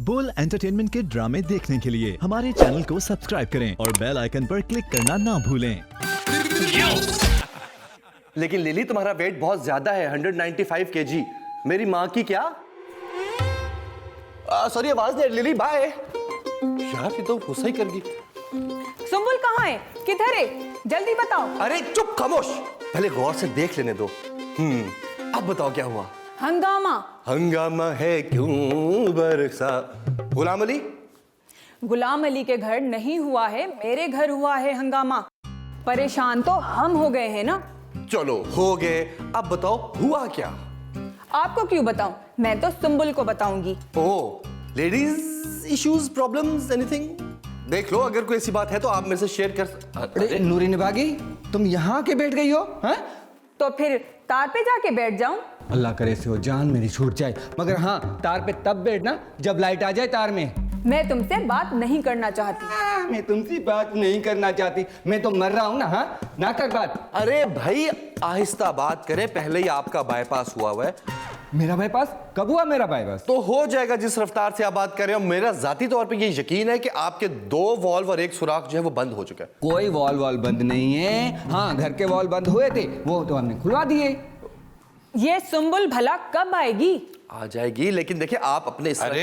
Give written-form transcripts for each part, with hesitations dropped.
बोल एंटरटेनमेंट के ड्रामे देखने के लिए हमारे चैनल को सब्सक्राइब करें और बेल आइकन पर क्लिक करना ना भूलें। लेकिन लिली तुम्हारा वेट बहुत ज्यादा है, 195 kg। मेरी माँ की क्या? सॉरी आवाज नहीं, लिली बाय। यार ये तो गुस्सा ही कर गई। सुम्बुल कहाँ है? किधर है? जल्दी बताओ। अरे चुप खामोश, पहले गौर से देख लेने दो। अब बताओ क्या हुआ? हंगामा। हंगामा है क्यों बरसा। गुलाम अली? गुलाम अली के घर नहीं हुआ है, मेरे घर हुआ है हंगामा। परेशान तो हम हो गए हैं ना। चलो हो गए, अब बताओ हुआ क्या? आपको क्यों बताऊं? मैं तो सुम्बुल को बताऊंगी। ओह, लेडीज इश्यूज, प्रॉब्लम्स, एनीथिंग? देख लो, अगर कोई ऐसी बात है तो आप मेरे से शेयर कर। अरे नूरी निभागी, तुम यहाँ के बैठ गई हो? हैं? तो फिर तार पे जाके बैठ जाऊं? अल्लाह करे से हो जान मेरी छूट जाए, मगर हाँ तार पे तब बैठना जब लाइट आ जाए तार में। मैं तुमसे बात नहीं करना चाहती। मैं तुमसे बात नहीं करना चाहती, मैं तो मर रहा हूँ ना। हाँ ना कर बात। अरे भाई आहिस्ता बात करें, पहले ही आपका बाईपास हुआ है। मेरा बाईपास कब हुआ? मेरा बाईपास तो हो जाएगा जिस रफ्तार से आप बात कर रहे हो। मेरा जाती तौर पे ये यकीन है कि आपके 2 वॉल्व और 1 सुराख जो है वो बंद हो चुका है। कोई वॉल बंद नहीं है। हाँ घर के वॉल बंद हुए थे, वो तो हमने खुलवा दिए। ये सुम्बुल भला कब आएगी? आ जाएगी, लेकिन देखिए आप अपने अरे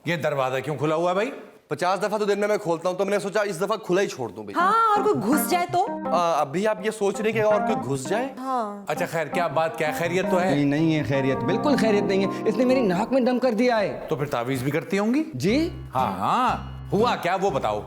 ये दरवाजा क्यों खुला हुआ है भाई? 50 दफा तो दिन में मैं खोलता हूं, तो मैंने सोचा इस दफा खुला ही छोड़ दूं भाई। हाँ, और कोई घुस जाए तो? अभी आप ये सोच रहे हैं कि और कोई घुस जाए? हाँ। अच्छा खैर, क्या बात, क्या खैरियत तो है? नहीं नहीं है खैरियत, बिल्कुल खैरियत नहीं है। इसने मेरी नाक में दम कर दिया है। तो फिर तावीज भी करती होंगी? जी हाँ हाँ, हुआ क्या वो बताओ।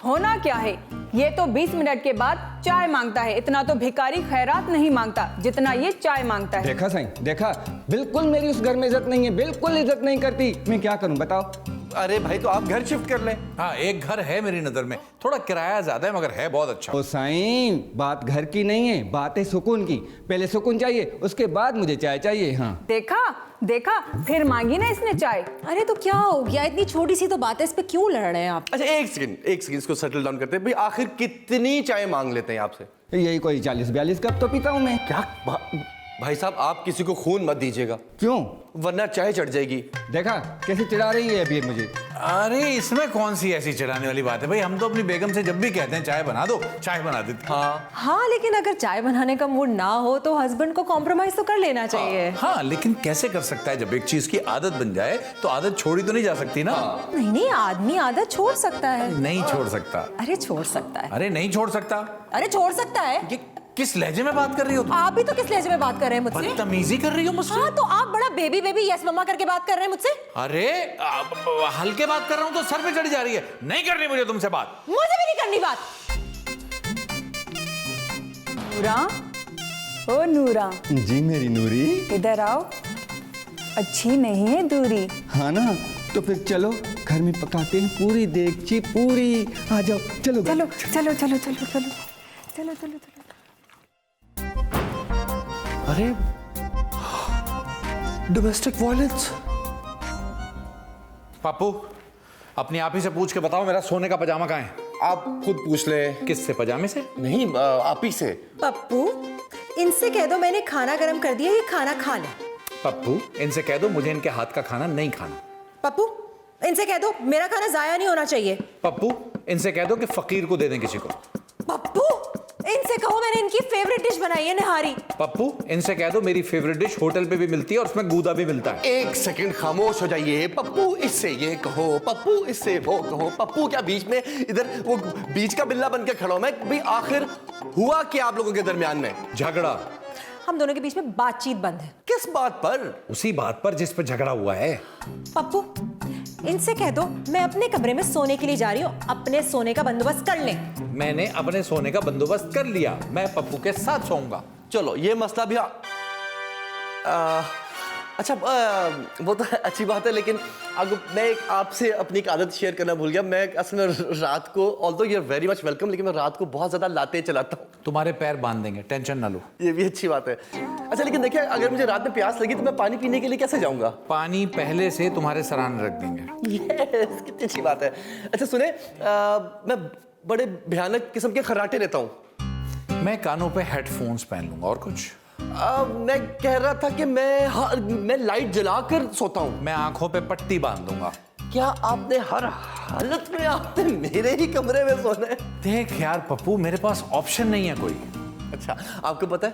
होना क्या है? ये तो 20 मिनट के बाद चाय मांगता है। इतना तो भिखारी खैरात नहीं मांगता जितना ये चाय मांगता है। देखा सही, देखा, बिल्कुल मेरी उस घर में इज्जत नहीं है, बिल्कुल इज्जत नहीं करती। मैं क्या करूं बताओ? अरे भाई तो आप घर शिफ्ट कर लें। हाँ एक घर है मेरी नजर में, थोड़ा किराया ज्यादा है मगर है बहुत अच्छा। ओ साईं, बात घर की नहीं है, बात है सुकून की। पहले सुकून चाहिए, उसके बाद मुझे चाय चाहिए। हाँ देखा देखा, फिर मांगी ना इसने चाय। अरे तो क्या हो गया? इतनी छोटी सी तो बात है, इस पे क्यों लड़ रहे हैं आप? अच्छा एक सेकंड इसको सेटल डाउन करते हैं भाई। आखिर कितनी चाय मांग लेते हैं आपसे? यही कोई 40-42 कप तो पीता हूं मैं। क्या भाई साहब, आप किसी को खून मत दीजिएगा, क्यों? वरना चाय चढ़ जाएगी। देखा कैसे चिढ़ा रही है अभी मुझे। अरे इसमें कौन सी ऐसी चिढ़ाने वाली बात है भाई? हम तो अपनी बेगम से जब भी कहते हैं चाय बना दो, चाय बना देती। हाँ, लेकिन अगर चाय बनाने का मूड ना हो तो हस्बैंड को कॉम्प्रोमाइज तो कर लेना चाहिए। हाँ लेकिन कैसे कर सकता है? जब एक चीज की आदत बन जाए तो आदत छोड़ी तो नहीं जा सकती ना। नहीं नहीं, आदमी आदत छोड़ सकता है। नहीं छोड़ सकता। अरे छोड़ सकता है। अरे नहीं छोड़ सकता। अरे छोड़ सकता है। ये किस लहजे में बात कर रही हो तुम? आप भी तो किस लहजे में बात कर रहे हैं मुझसे? बदतमीजी कर रही हो मुझसे। हाँ, तो आप बड़ा बेबी बेबी यस मम्मा करके बात कर रहे हैं मुझसे। अरे हल्के बात कर रहा हूं तो सर पे चढ़ जा रही है। नहीं करनी मुझे तुमसे बात। मुझे भी नहीं करनी बात। नूरा, ओ नूरा, जी मेरी नूरी। इधर आओ। अच्छी नहीं है दूरी। हाँ ना, तो फिर चलो घर में पकाते हैं पूरी देगची पूरी। आ जाओ, चलो चलो चलो चलो चलो चलो चलो चलो चलो। अरे डोमेस्टिक वायलेंस। पप्पू अपनी आप ही से पूछ के बताओ मेरा सोने का पजामा कहाँ है? आप खुद पूछ ले। किससे? पजामे से? नहीं, आप ही से। पप्पू, इनसे कह दो मैंने खाना गरम कर दिया, ये खाना खा ले। पप्पू इनसे कह दो मुझे इनके हाथ का खाना नहीं खाना। पप्पू, इनसे कह दो मेरा खाना जाया नहीं होना चाहिए। पप्पू इनसे कह दो कि फकीर को दे दें किसी को। पप्पू, इनसे कहो मैंने इनकी फेवरेट डिश बनाई है, निहारी। पप्पू इनसे कह दो मेरी फेवरेट डिश होटल पे भी मिलती है और उसमें गूदा भी मिलता है। एक सेकंड खामोश हो जाइए। पप्पू इससे ये कहो, पप्पू इससे वो कहो। पप्पू क्या बीच में इधर वो बीच का बिल्ला बन के खड़ा हूं मैं भाई? आखिर हुआ क्या आप लोगों के दरमियान में? झगड़ा। हम दोनों के बीच में बातचीत बंद है। किस बात पर? उसी बात पर जिस पर झगड़ा हुआ है। पप्पू, इनसे कह दो मैं अपने कमरे में सोने के लिए जा रही हूँ, अपने सोने का बंदोबस्त कर लें। मैंने अपने सोने का बंदोबस्त कर लिया, मैं पप्पू के साथ सोऊंगा। चलो ये मसला भी अच्छा, वो तो अच्छी बात है, लेकिन अगर मैं आपसे अपनी एक आदत शेयर करना भूल गया। मैं असल में रात को, although you are very much welcome, लेकिन मैं रात को बहुत ज्यादा लाते चलाता हूँ। तुम्हारे पैर बांध देंगे, टेंशन ना लो। ये भी अच्छी बात है। अच्छा लेकिन देखिए, अगर मुझे रात में प्यास लगी तो मैं पानी पीने के लिए कैसे जाऊंगा? पानी पहले से तुम्हारे सराहने रख देंगे। यस, कितनी अच्छी बात है। अच्छा सुने, मैं बड़े भयानक किस्म के खर्राटे लेता हूँ। मैं कानों पे हेडफोन्स पहन लूंगा। और कुछ? मैं कह रहा था कि मैं लाइट जलाकर सोता हूँ। मैं आंखों पे पट्टी बांध दूंगा। क्या आपने हर हालत में आपने मेरे ही कमरे में सोना है? देख यार पप्पू, मेरे पास ऑप्शन नहीं है कोई। अच्छा, आपको पता है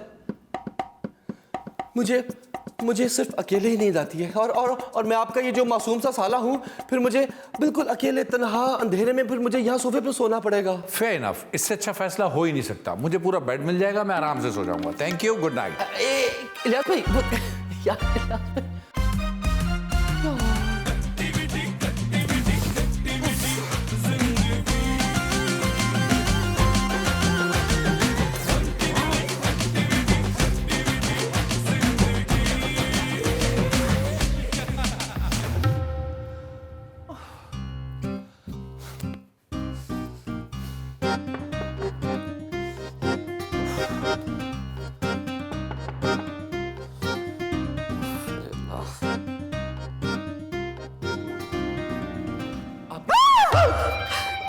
मुझे सिर्फ अकेले ही नींद आती है और मैं आपका ये जो मासूम सा साला हूं, फिर मुझे बिल्कुल अकेले तन्हा अंधेरे में फिर मुझे यहाँ सोफे पे सोना पड़ेगा। फेयर इनफ, इससे अच्छा फैसला हो ही नहीं सकता। मुझे पूरा बेड मिल जाएगा, मैं आराम से सो जाऊंगा। Thank you, good night. Ilyas भाई यार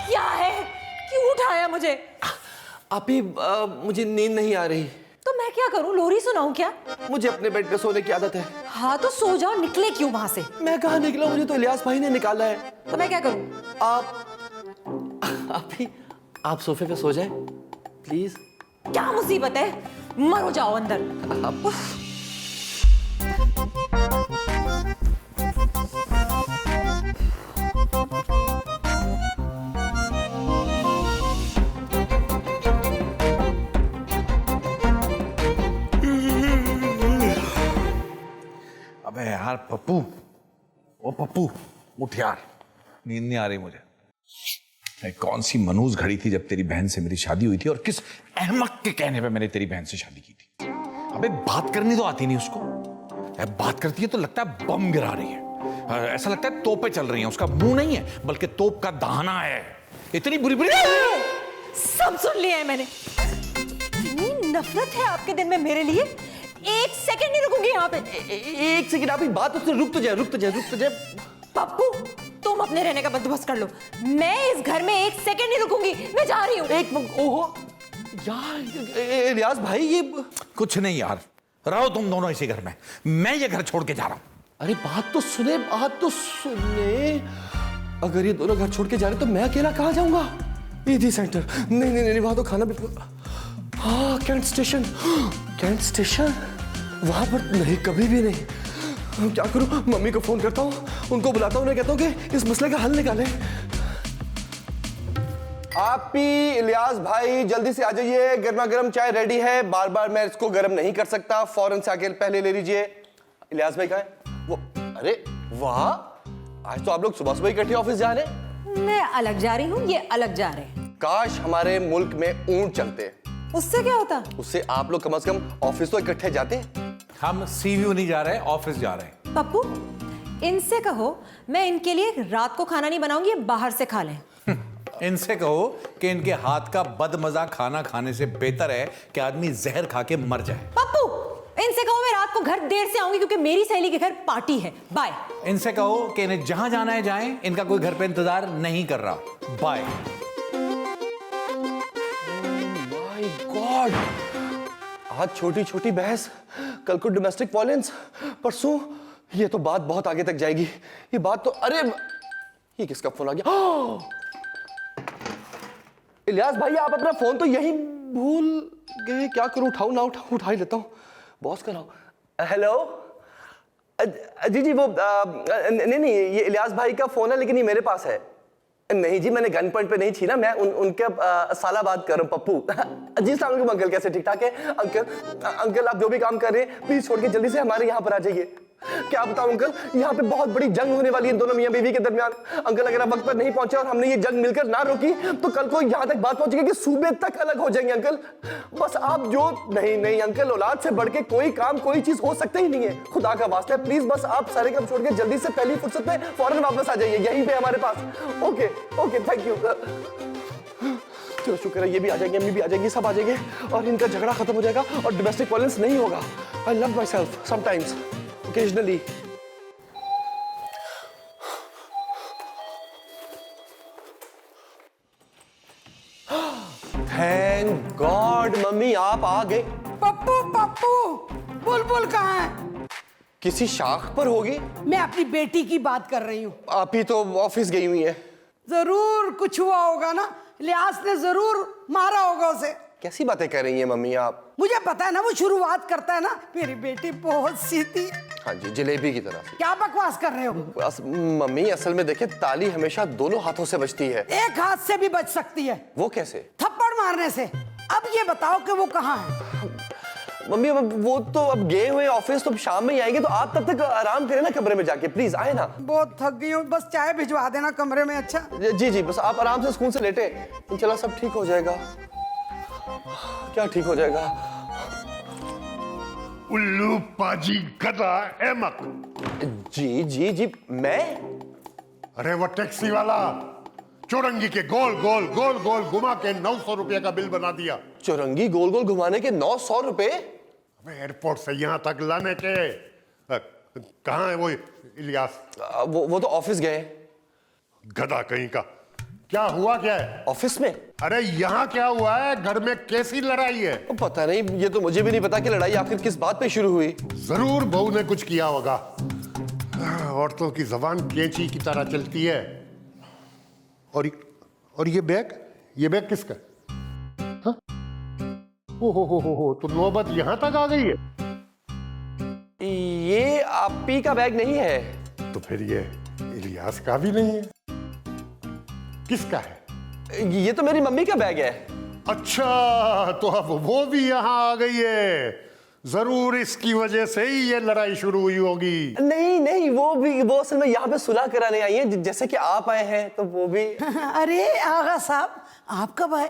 क्या है? क्यों उठाया मुझे? आप ही मुझे नींद नहीं आ रही। तो मैं क्या करूं? लोरी सुनाऊं क्या? मुझे अपने बेड पे सोने की आदत है। हाँ तो सो जाओ, निकले क्यों वहां से? मैं कहाँ निकला? मुझे तो इलियास भाई ने निकाला है। तो मैं क्या करूं? आप सोफे पे सो जाएं प्लीज। क्या मुसीबत है? मरो जाओ अंदर। अबे यार पप्पू, ओ पप्पू उठ यार, नींद नहीं आ रही मुझे। कौन सी मनूस घड़ी थी जब तेरी बहन से मेरी शादी हुई थी, और किस अहमक के कहने पे मैंने तेरी बहन से शादी की थी। अबे बात करनी तो आती नहीं उसको, बात करती है तो लगता है बम गिरा रही है, ऐसा लगता है तोपें चल रही हैं। उसका मुंह नहीं है बल्कि तोप का दहाना है। इतनी बुरी बुरी सब सुन लिया है मैंने। इतनी नफरत है आपके दिन में मेरे लिए, एक सेकंड नहीं रुकूंगी यहाँ पे। एक सेकंड, आप बात उससे रुक तो जाए। पप्पू तुम अपने रहने का बंदोबस्त कर लो, मैं इस घर में एक सेकंड नहीं रुकूंगी, मैं जा रही हूँ। ओहो यार इलियास भाई, ये कुछ नहीं यार, रहो तुम दोनों इसी घर में, मैं ये घर छोड़ के जा रहा हूं। अरे बात तो सुने। अगर ये दोनों घर छोड़ के जा रहे तो मैं अकेला कहाँ जाऊंगा? ईदी सेंटर नहीं, वहां तो खाना बिल्कुल। हाँ, कैंट स्टेशन वहां पर नहीं, कभी भी नहीं। क्या करूं? मम्मी को फोन करता हूं, उनको बुलाता हूं, उन्हें कहता हूं कि इस मसले का हल निकालें। आप ही इलियास भाई जल्दी से आ जाइए, गर्मा गर्म चाय रेडी है। बार बार मैं इसको गर्म नहीं कर सकता, फौरन से आके पहले ले लीजिए। इलियास भाई कहाँ है वो? अरे वाह, आज तो आप लोग सुबह सुबह इकट्ठे ऑफिस जा रहे हैं। मैं अलग जा रही हूँ, ये अलग जा रहे हैं। काश हमारे मुल्क में ऊंट चलते, उससे क्या होता? उससे आप लोग कम से कम ऑफिस तो इकट्ठे जाते। हम सीव्यू नहीं जा रहे, ऑफिस जा रहे हैं। पप्पू इनसे कहो मैं इनके लिए रात को खाना नहीं बनाऊंगी, ये बाहर से खा लें। इनसे कहो कि इनके हाथ का बदमजा खाना खाने से बेहतर है कि आदमी जहर खा के मर जाए। पप्पू इनसे कहो मैं रात को घर देर से आऊंगी क्योंकि मेरी सहेली के घर पार्टी है। बाय। इनसे कहो कि इन्हें जहां जाना है जाएं, इनका कोई घर पे इंतजार नहीं कर रहा। बाय। माय गॉड, आज छोटी छोटी बहस, कल को डोमेस्टिक वायलेंस, परसों ये तो बात बहुत आगे तक जाएगी। ये बात तो, अरे ये किसका फोन आ गया? इलियास भाई आप अपना फोन तो यहीं भूल गए, क्या करूं? उठाऊं ना उठाऊं? उठा ही लेता हूं, बॉस का नाम। हेलो जी वो नहीं ये इलियास भाई का फोन है, लेकिन ये मेरे पास है। नहीं जी, मैंने गन पॉइंट पे नहीं छीना, मैं उनके साला बात कर रहा हूँ, पप्पू जी। सलाम अंकल, कैसे? ठीक ठाक है अंकल आप जो भी काम कर रहे हैं प्लीज छोड़ के जल्दी से हमारे यहाँ पर आ जाइए। क्या बताऊं अंकल, यहाँ पे बहुत बड़ी जंग होने वाली है दोनों मियां बीवी के दरमियान। अंकल अगर आप वक्त पर नहीं पहुंचे और हमने ये जंग मिलकर ना रोकी तो कल को यहाँ तक बात पहुंचेगी कि सूबे तक अलग हो जाएंगे अंकल। बस आप जो नहीं अंकल, औलाद से बढ़ के कोई काम कोई चीज हो सकता ही नहीं है। खुदा का वास्ता है प्लीज बस आप सारे काम छोड़ के जल्दी से पहली फुर्सत में फौरन वापस आ जाइए, यहीं पे हमारे पास। Okay thank you. चलो शुक्र है, ये भी आ जाएंगे, अम्मी भी आ जाएंगी, सब आ जाएंगे और इनका झगड़ा खत्म हो जाएगा और डोमेस्टिक वायलेंस नहीं होगा। I love my self sometimes, occasionally. Thank God, mummy आप आ गए। पप्पू बुलबुल कहाँ है? किसी शाख पर होगी? मैं अपनी बेटी की बात कर रही हूँ। आप ही तो ऑफिस गई हुई है। जरूर कुछ हुआ होगा ना, लियास ने जरूर मारा होगा उसे। कैसी बातें कर रही हैं मम्मी आप? मुझे पता है ना, वो शुरुआत करता है ना, मेरी बेटी बहुत सीधी। हाँ जी, जलेबी की तरह। क्या बकवास कर रहे हो? मम्मी असल में देखिए, ताली हमेशा दोनों हाथों से बजती है। एक हाथ से भी बच सकती है। वो कैसे? थप्पड़ मारने से। अब ये बताओ कि वो कहाँ है? मम्मी अब वो तो अब गए हुए ऑफिस, तो अब शाम में ही आएंगे, तो आप तब तक आराम करें ना कमरे में जाके, प्लीज आए ना। बहुत थक गई हूँ, बस चाय भिजवा देना कमरे में। अच्छा जी जी, बस आप आराम से स्कूल से लेटे, इंशाल्लाह सब ठीक हो जाएगा। क्या ठीक हो जाएगा? उल्लू पाजी गधा अहमक। जी जी जी, मैं? अरे वो टैक्सी वाला चौरंगी के गोल गोल गोल गोल घुमा के 900 रुपए का बिल बना दिया। चौरंगी गोल गोल घुमाने के 900 रुपए? एयरपोर्ट से यहाँ तक लाने के। कहाँ है वो इलियास? वो तो ऑफिस गए। गधा कहीं का। क्या हुआ क्या है ऑफिस में? अरे यहाँ क्या हुआ है? घर में कैसी लड़ाई है? पता नहीं, ये तो मुझे भी नहीं पता कि लड़ाई आखिर किस बात पे शुरू हुई। जरूर बहू ने कुछ किया होगा। औरतों की जबान कैंची की तरह चलती है। और ये बैग किसका? हाँ? हो, तो नौबत यहां तक आ गई है। ये आप ही का बैग नहीं है? तो फिर ये इलियास का भी नहीं है। किसका है? ये तो मेरी मम्मी का बैग है। अच्छा, तो अब वो भी यहां आ गई है। जरूर इसकी वजह से ही ये लड़ाई शुरू हुई होगी। नहीं नहीं, वो असल में यहाँ पे सुलह कराने आई है, जैसे कि आप आए हैं, तो वो भी। अरे आगा साहब, आप कब आए?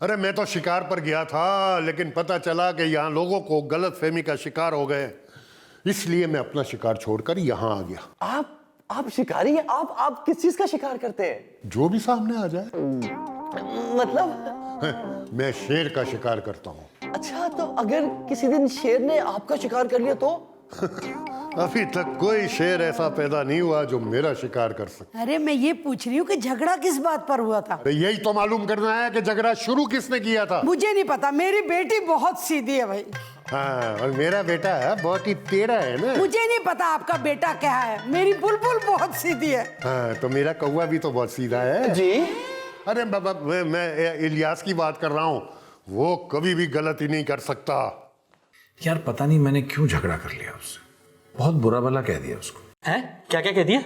अरे मैं तो शिकार पर गया था, लेकिन पता चला कि यहाँ लोगों को गलत फहमी का शिकार हो गए, इसलिए मैं अपना शिकार छोड़कर यहाँ आ गया। आप शिकारी हैं? आप किस चीज का शिकार करते हैं? जो भी सामने आ जाए। मतलब? मैं शेर का शिकार करता हूँ। अच्छा, तो अगर किसी दिन शेर ने आपका शिकार कर लिया तो? अभी तक कोई शेर ऐसा पैदा नहीं हुआ जो मेरा शिकार कर सके। अरे मैं ये पूछ रही हूँ कि झगड़ा किस बात पर हुआ था? अरे यही तो मालूम करना है कि झगड़ा शुरू किसने किया था। मुझे नहीं पता, मेरी बेटी बहुत सीधी है भाई। हाँ, और मेरा बेटा है बहुत ही टेढ़ा है ना। मुझे नहीं पता आपका बेटा क्या है, मेरी बुलबुल बहुत सीधी है। हाँ, तो मेरा कौवा भी तो बहुत सीधा है जी। अरे बाबा, मैं इलियास की बात कर रहा हूँ। वो कभी भी गलती नहीं कर सकता। यार पता नहीं मैंने क्यों झगड़ा कर लिया उससे। बहुत बुरा भला कह दिया उसको। हैं? क्या क्या कह दिया?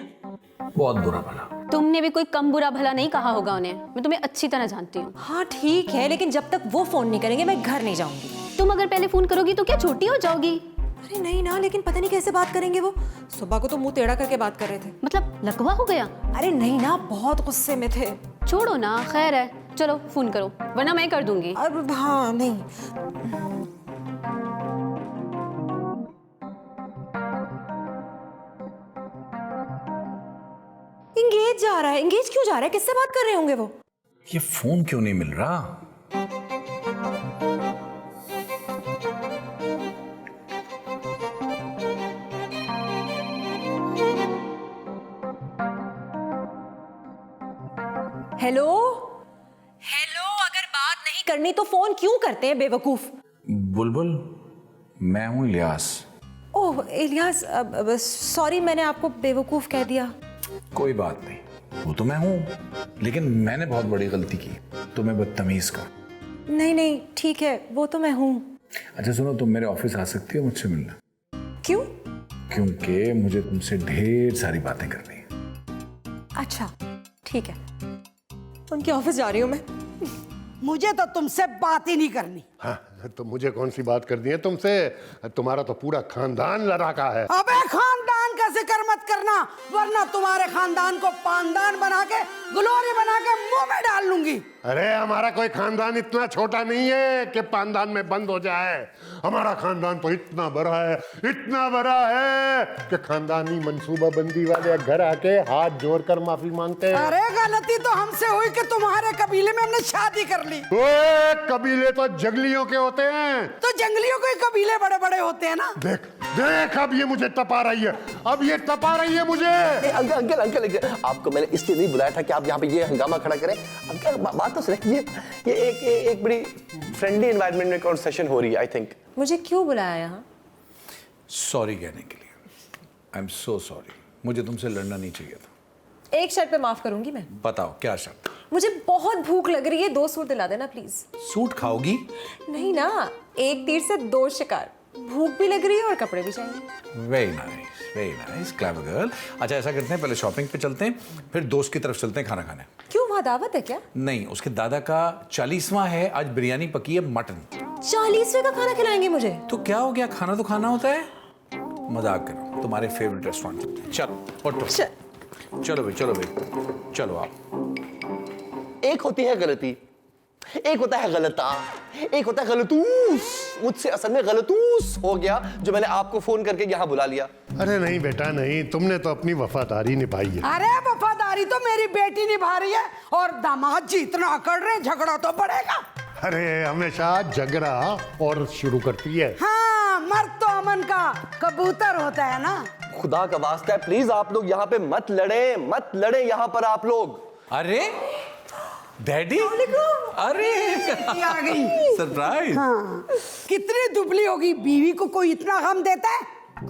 बहुत बुरा भला। तुमने भी कोई कम बुरा भला नहीं कहा होगा उन्हें। मैं तुम्हें अच्छी तरह जानती हूँ। हाँ ठीक है, लेकिन जब तक वो फोन नहीं करेंगे मैं घर नहीं जाऊंगी। तुम अगर पहले फोन करोगी तो क्या छोटी हो जाओगी? अरे नहीं ना, लेकिन पता नहीं कैसे बात करेंगे वो। सुबह को तो मुंह टेढ़ा करके बात कर रहे थे। मतलब लकवा हो गया? अरे नहीं ना, बहुत गुस्से में थे। छोड़ो ना, खैर है, चलो फोन करो वरना मैं कर दूंगी। अब हाँ नहीं। इंगेज जा रहा है। इंगेज क्यों जा रहा है? किससे बात कर रहे होंगे वो? ये फोन क्यों नहीं मिल रहा? हेलो हेलो, अगर बात नहीं करनी तो फोन क्यों करते हैं बेवकूफ? बुलबुल, मैं हूं इलियास। ओह इलियास, सॉरी मैंने आपको बेवकूफ कह दिया। कोई बात नहीं, वो तो मैं हूं, लेकिन मैंने बहुत बड़ी गलती की, तो मैं बदतमीज का। नहीं नहीं ठीक है, वो तो मैं हूं। अच्छा सुनो, तुम मेरे ऑफिस आ सकती हो मुझसे मिलना? क्यों? क्योंकि मुझे तुमसे ढेर सारी बातें करनी है। अच्छा ठीक है, उनके ऑफिस जा रही हूँ मैं। मुझे तो तुमसे बात ही नहीं करनी। हाँ, तो मुझे कौन सी बात करनी है तुमसे? तुम्हारा तो पूरा खानदान लड़ाका है। अबे खानदान का जिक्र मत करना, वरना तुम्हारे खानदान को पानदान बना के गुलोरी बना के मुंह में डाल लूंगी। अरे हमारा कोई खानदान इतना छोटा नहीं है कि पानदान में बंद हो जाए। हमारा खानदान तो इतना बड़ा है कि खानदानी मंसूबाबंदी वाले घर आके हाथ जोड़कर माफी मांगते हैं। अरे गलती तो हमसे हुई कि तुम्हारे कबीले में हमने शादी कर ली। ओए, कबीले तो जंगलियों के होते हैं। तो जंगलियों के कबीले बड़े बड़े होते हैं ना। देख देख, अब ये मुझे तपा रही है, मुझे। अंकल, आपको मैंने इसलिए नहीं बुलाया था कि आप यहाँ पे ये हंगामा खड़ा करें। अंकल बात तो सुनिए, ये एक बड़ी फ्रेंडली एनवायरनमेंट में कॉन्वर्सेशन हो रही है, आई थिंक। मुझे क्यों बुलाया यहाँ? सॉरी कहने के लिए। आई एम सो सॉरी, मुझे तुमसे लड़ना नहीं चाहिए था। एक शर्त पे माफ करूंगी मैं। बताओ क्या शर्त? मुझे बहुत भूख लग रही है, 2 सूट दिला देना प्लीज। सूट खाओगी? नहीं ना, एक तीर से 2 शिकार। भूख भी लग रही है और कपड़े भी चाहिए। Very nice, clever girl. अच्छा ऐसा करते हैं, पहले शॉपिंग पे चलते हैं, फिर दोस्त की तरफ चलते हैं खाना खाने। क्यों, वहां दावत है क्या? नहीं, उसके दादा का 40वां है, आज बिरयानी पकी है, मटन। 40वें का खाना खिलाएंगे मुझे? तो क्या हो गया, खाना तो खाना होता है। मजाक करो, तुम्हारे फेवरेट रेस्टोरेंट चलते हैं। चलो ऑटो। चलो भाई चलो आप। एक होती है गलती, एक होता है गलता, एक होता है गलतूस। मुझसे असल में गलतूस हो गया जो मैंने आपको फोन करके यहाँ बुला लिया। अरे नहीं बेटा नहीं, तुमने तो अपनी वफादारी निभाई है। अरे वफादारी तो मेरी बेटी निभा रही है और दामाद जी इतना अकड़ रहे, झगड़ा तो बढ़ेगा। अरे हमेशा झगड़ा और शुरू करती है। हाँ, मर्द तो अमन का कबूतर होता है ना। खुदा का वास्ता है, प्लीज आप लोग यहाँ पे मत लड़े यहाँ पर आप लोग। अरे डैडी, अरे आ गई सरप्राइज। हाँ, कितनी दुबली होगी, बीवी को कोई इतना गम देता है?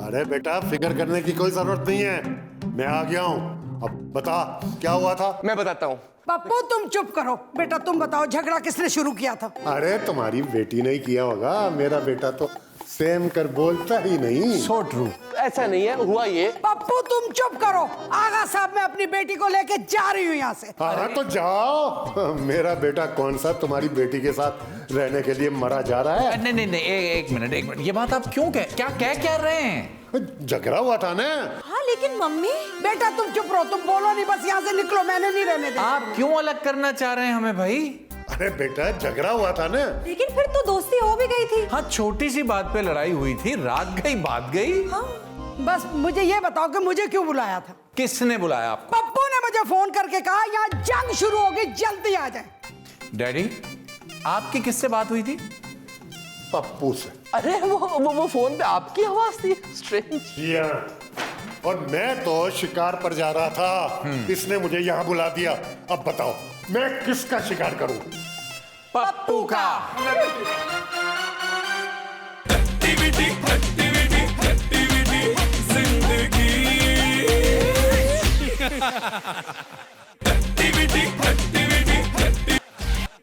अरे बेटा फिक्र करने की कोई जरूरत नहीं है, मैं आ गया हूँ। अब बता क्या हुआ था। मैं बताता हूँ। पप्पू तुम चुप करो। बेटा तुम बताओ, झगड़ा किसने शुरू किया था? अरे तुम्हारी बेटी नहीं किया होगा, मेरा बेटा तो सेम कर बोलता ही नहीं। So true. ऐसा नहीं है, हुआ ये। पप्पू तुम चुप करो। आगा साहब, मैं अपनी बेटी को लेके जा रही हूँ यहाँ से। हाँ तो जाओ, मेरा बेटा कौन सा तुम्हारी बेटी के साथ रहने के लिए मरा जा रहा है। नहीं, एक मिनट, ये बात आप क्यों क्या रहे हैं? झगड़ा हुआ था ना। हाँ लेकिन मम्मी। बेटा तुम चुप रहो, तुम बोलो नहीं, बस यहाँ से निकलो, मैंने नहीं रहने देना। आप क्यों अलग करना चाह रहे हैं हमें भाई? अरे बेटा झगड़ा हुआ था ना। लेकिन फिर तो दोस्ती हो भी गई थी। हाँ, छोटी सी बात पे लड़ाई हुई थी, रात गई बात गई। हाँ। बस मुझे ये बताओ कि मुझे क्यों बुलाया था? किसने बुलाया आपको? पप्पू ने मुझे फोन करके कहा यहाँ जंग शुरू होगी, जल्दी आ जाए। डैडी, आपकी किससे बात हुई थी? पप्पू से। अरे वो फोन पे आपकी आवाज थी। स्ट्रेंज। और मैं तो शिकार पर जा रहा था, इसने मुझे यहाँ बुला दिया। अब बताओ मैं किसका शिकार करूं? पप्पू का। जिंदगी